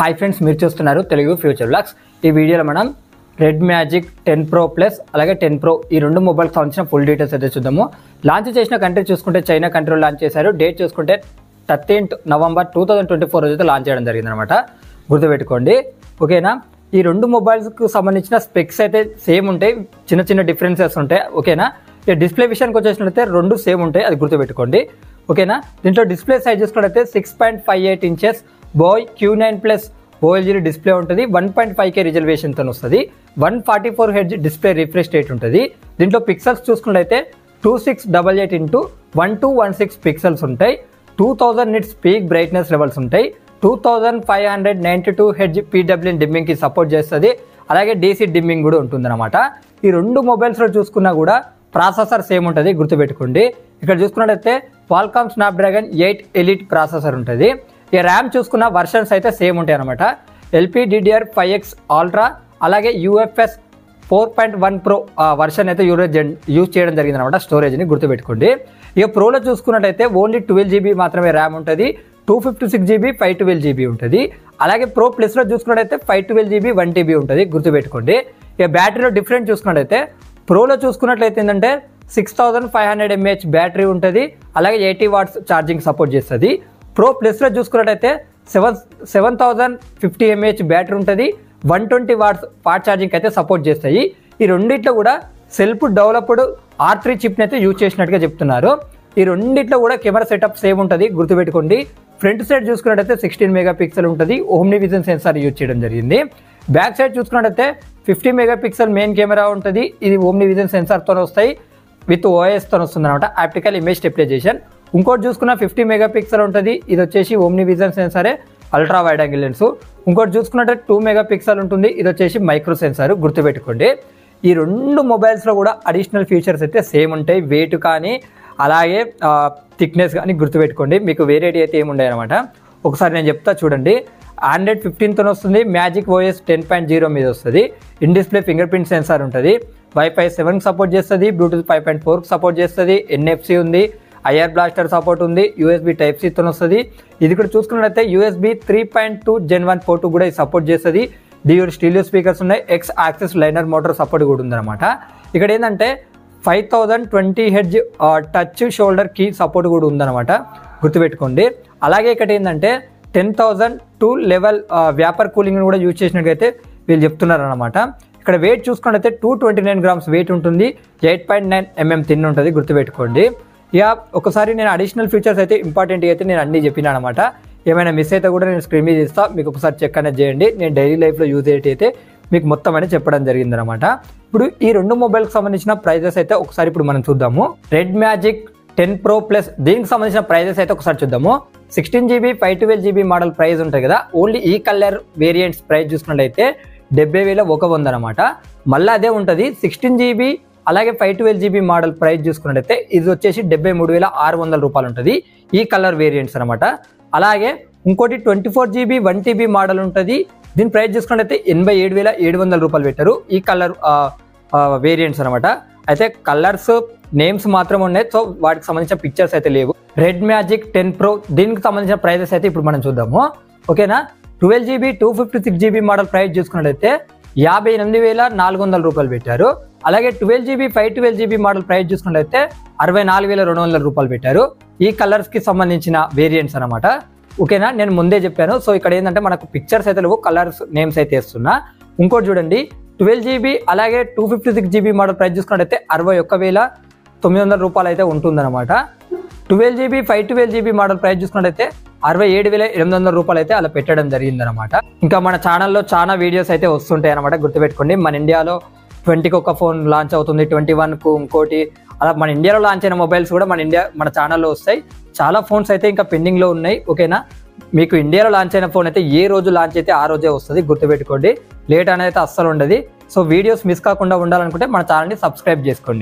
Hi friends, మీరు చూస్తున్నారు Telugu future vlogs. ఈ వీడియోలో మనం రెడ్ మ్యాజిక్ 10 Pro ప్లస్ అలాగే 10 Pro ఈ రెండు మొబైల్కి సంబంధించిన ఫుల్ డీటెయిల్స్ అయితే చూద్దాము. లాంచ్ చేసిన కంట్రీ చూసుకుంటే చైనా కంట్రీలో లాంచ్ చేశారు. డేట్ చూసుకుంటే 13th November 2024 రోజు అయితే లాంచ్ చేయడం జరిగిందనమాట. గుర్తుపెట్టుకోండి, ఓకేనా. ఈ రెండు మొబైల్స్కి సంబంధించిన స్పెక్స్ అయితే సేమ్ ఉంటాయి, చిన్న చిన్న డిఫరెన్సెస్ ఉంటాయి, ఓకేనా. ఇక డిస్ప్లే విషయానికి వచ్చేసినట్లయితే రెండు సేమ్ ఉంటాయి, అది గుర్తుపెట్టుకోండి, ఓకేనా. దీంట్లో డిస్ప్లే సైజ్ చూసుకున్నట్లయితే 6.58 inches bye Q9+ OLED display ఉంటుంది. 1.5K రిజల్యూషన్తో వస్తుంది. 144 Hz డిస్ప్లే రిఫ్రెష్ రేట్ ఉంటుంది. దీంట్లో పిక్సెల్స్ చూసుకున్నట్లయితే 2688x1216 పిక్సెల్స్ ఉంటాయి. 2000 nits పీక్ బ్రైట్నెస్ లెవెల్స్ ఉంటాయి. 2592 Hz PWM డిమ్మింగ్కి సపోర్ట్ చేస్తుంది. అలాగే DC డిమ్మింగ్ కూడా ఉంటుందన్నమాట. ఈ రెండు మొబైల్స్లో చూసుకున్నా కూడా ప్రాసెసర్ సేమ్ ఉంటుంది, గుర్తుపెట్టుకోండి. ఇక్కడ చూసుకున్నట్లయితే Qualcomm Snapdragon 8 Elite ప్రాసెసర్ ఉంటుంది. ఈ ర్యామ్ చూసుకున్న వర్షన్స్ అయితే సేమ్ ఉంటాయి అనమాట. LPDDR5X Ultra అలాగే UFS 4.1 Pro వర్షన్ అయితే యూజ్ చేయడం జరిగింది అనమాట స్టోరేజ్ని, గుర్తుపెట్టుకోండి. ఇక ప్రోలో చూసుకున్నట్టయితే ఓన్లీ 12GB మాత్రమే ర్యామ్ ఉంటుంది. 256GB 512GB ఉంటుంది. అలాగే ప్రో ప్లస్లో చూసుకున్నట్టయితే 512GB 1TB ఉంటుంది, గుర్తుపెట్టుకోండి. ఇక బ్యాటరీలో డిఫరెంట్ చూసుకున్నట్టయితే ప్రోలో చూసుకున్నట్లయితే ఏంటంటే 6500 mAh బ్యాటరీ ఉంటుంది. అలాగే 80 watts ఛార్జింగ్ సపోర్ట్ చేస్తుంది. ప్రో ప్లస్లో చూసుకున్నట్టయితే 7050 mAh బ్యాటరీ ఉంటుంది. 120 watts ఫాస్ట్ ఛార్జింగ్ అయితే సపోర్ట్ చేస్తాయి. ఈ రెండిట్లో కూడా సెల్ఫ్ డెవలప్డ్ R3 చిప్ని అయితే యూజ్ చేసినట్టుగా చెప్తున్నారు. ఈ రెండిట్లో కూడా కెమెరా సెటప్ సేమ్ ఉంటుంది, గుర్తుపెట్టుకోండి. ఫ్రంట్ సైడ్ చూసుకున్నట్టయితే 16 MP ఉంటుంది. ఓమ్ని విజన్ సెన్సార్ యూజ్ చేయడం జరిగింది. బ్యాక్ సైడ్ చూసుకున్నట్టయితే 50 MP మెయిన్ కెమెరా ఉంటుంది. ఇది ఓమ్ని విజన్ సెన్సార్తో వస్తాయి, విత్ OISతో వస్తుంది అనమాట, ఆప్టికల్ ఇమేజ్ స్టెబిలైజేషన్. ఇంకోటి చూసుకున్న 50 MP ఉంటుంది. ఇది వచ్చేసి ఓమ్ని విజన్ సెన్సారే, అల్ట్రా వైడ్ యాంగిల్ లెన్స్. ఇంకోటి చూసుకున్నట్టే 2 MP ఉంటుంది. ఇది వచ్చేసి మైక్రో సెన్సార్, గుర్తుపెట్టుకోండి. ఈ రెండు మొబైల్స్లో కూడా అడిషనల్ ఫీచర్స్ అయితే సేమ్ ఉంటాయి. వెయిట్ కానీ అలాగే థిక్నెస్ కానీ గుర్తుపెట్టుకోండి, మీకు వేరేటి అయితే ఏముంటాయి అనమాట. ఒకసారి నేను చెప్తా చూడండి. Android 15తో వస్తుంది. మ్యాజిక్ OS 10.0 మీద వస్తుంది. In display fingerprint sensor ఉంటుంది. Wi-Fi 7 సపోర్ట్ చేస్తుంది. బ్లూటూత్ 5.4 సపోర్ట్ చేస్తుంది. NFC ఉంది. IR బ్లాస్టర్ సపోర్ట్ ఉంది. USB Type-Cతో వస్తుంది. ఇది కూడా చూసుకున్నట్లయితే USB 3.2 Gen 1 పోర్ట్ కూడా సపోర్ట్ చేస్తుంది. డ్యూయల్ స్టీరియో స్పీకర్స్ ఉన్నాయి. X axis linear motor support కూడా ఉందన్నమాట. ఇక్కడ ఏంటంటే 5020 Hz touch shoulder key support కూడా ఉందన్నమాట, గుర్తుపెట్టుకోండి. అలాగే ఇక్కడ ఏంటంటే 10,002 లెవెల్ వ్యాపర్ కూలింగ్ కూడా యూజ్ చేసినట్లయితే వీళ్ళు చెప్తున్నారు అనమాట. ఇక్కడ వెయిట్ చూసుకున్నట్లయితే 229 grams వెయిట్ ఉంటుంది. 8.9 mm థిన్ ఉంటుంది, గుర్తుపెట్టుకోండి. ఇక ఒకసారి నేను అడిషనల్ ఫీచర్స్ అయితే ఇంపార్టెంట్ అయితే నేను అన్నీ చెప్పినా అనమాట. ఏమైనా మిస్ అయితే కూడా నేను స్క్రీన్ మీద ఇస్తాను, మీకు ఒకసారి చెక్ అనేది చేయండి. నేను డైలీ లైఫ్లో యూజ్ అయితే మీకు మొత్తం అనేది చెప్పడం జరిగిందనమాట. ఇప్పుడు ఈ రెండు మొబైల్కి సంబంధించిన ప్రైజెస్ అయితే ఒకసారి ఇప్పుడు మనం చూద్దాము. రెడ్ మ్యాజిక్ 10 Pro ప్లస్ దీనికి సంబంధించిన ప్రైజెస్ అయితే ఒకసారి చూద్దాము. 16GB 512GB మోడల్ ప్రైస్ ఉంటుంది కదా, ఓన్లీ ఈ కలర్ వేరియంట్స్ ప్రైస్ చూసుకున్నట్లయితే 70,100 అనమాట. మళ్ళీ అదే ఉంటుంది 16GB అలాగే 512GB మోడల్ ప్రైస్ చూసుకున్నట్టయితే ఇది వచ్చేసి 73,600 రూపాయలు ఉంటుంది, ఈ కలర్ వేరియంట్స్ అనమాట. అలాగే ఇంకోటి 24GB 1TB మోడల్ ఉంటుంది. దీని ప్రైస్ చూసుకున్నట్టయితే 87,700 రూపాయలు పెట్టారు, ఈ కలర్ వేరియంట్స్ అనమాట. అయితే కలర్స్ నేమ్స్ మాత్రం ఉన్నాయి, సో వాటికి సంబంధించిన పిక్చర్స్ అయితే లేవు. రెడ్ మ్యాజిక్ 10 Pro దీనికి సంబంధించిన ప్రైజెస్ అయితే ఇప్పుడు మనం చూద్దాము, ఓకేనా. 12GB 256GB మోడల్ ప్రైస్ చూసుకున్నట్టయితే 58,400 రూపాయలు పెట్టారు. అలాగే 12GB 512GB మోడల్ ప్రైస్ చూసుకున్నట్టయితే 64,200 రూపాయలు పెట్టారు, ఈ కలర్స్కి సంబంధించిన వేరియంట్స్ అనమాట, ఓకేనా. నేను ముందే చెప్పాను. సో ఇక్కడ ఏంటంటే మనకు పిక్చర్స్ అయితే లేవు, కలర్స్ నేమ్స్ అయితే వేస్తున్నా. ఇంకోటి చూడండి, 12GB అలాగే 256GB మోడల్ ప్రైస్ చూసుకున్నట్టయితే 61,900 రూపాయలు అయితే ఉంటుందన్నమాట. 12GB 512GB మోడల్ ప్రైస్ చూసుకున్నట్టయితే 67,800 రూపాయలు అయితే అలా పెట్టడం జరిగిందనమాట. ఇంకా మన ఛానల్లో చాలా వీడియోస్ అయితే వస్తుంటాయి అనమాట, గుర్తుపెట్టుకోండి. మన ఇండియాలో 20కి ఒక ఫోన్ లాంచ్ అవుతుంది, 21కు ఇంకోటి, అలా మన ఇండియాలో లాంచ్ అయిన మొబైల్స్ కూడా మన ఛానల్లో వస్తాయి. చాలా ఫోన్స్ అయితే ఇంకా పెండింగ్లో ఉన్నాయి, ఓకేనా. మీకు ఇండియాలో లాంచ్ అయిన ఫోన్ అయితే ఏ రోజు లాంచ్ అయితే ఆ రోజే వస్తుంది, గుర్తుపెట్టుకోండి. లేట్ అనేది అయితే అస్సలు ఉండదు. సో వీడియోస్ మిస్ కాకుండా ఉండాలనుకుంటే మన ఛానల్ని సబ్స్క్రైబ్ చేసుకోండి.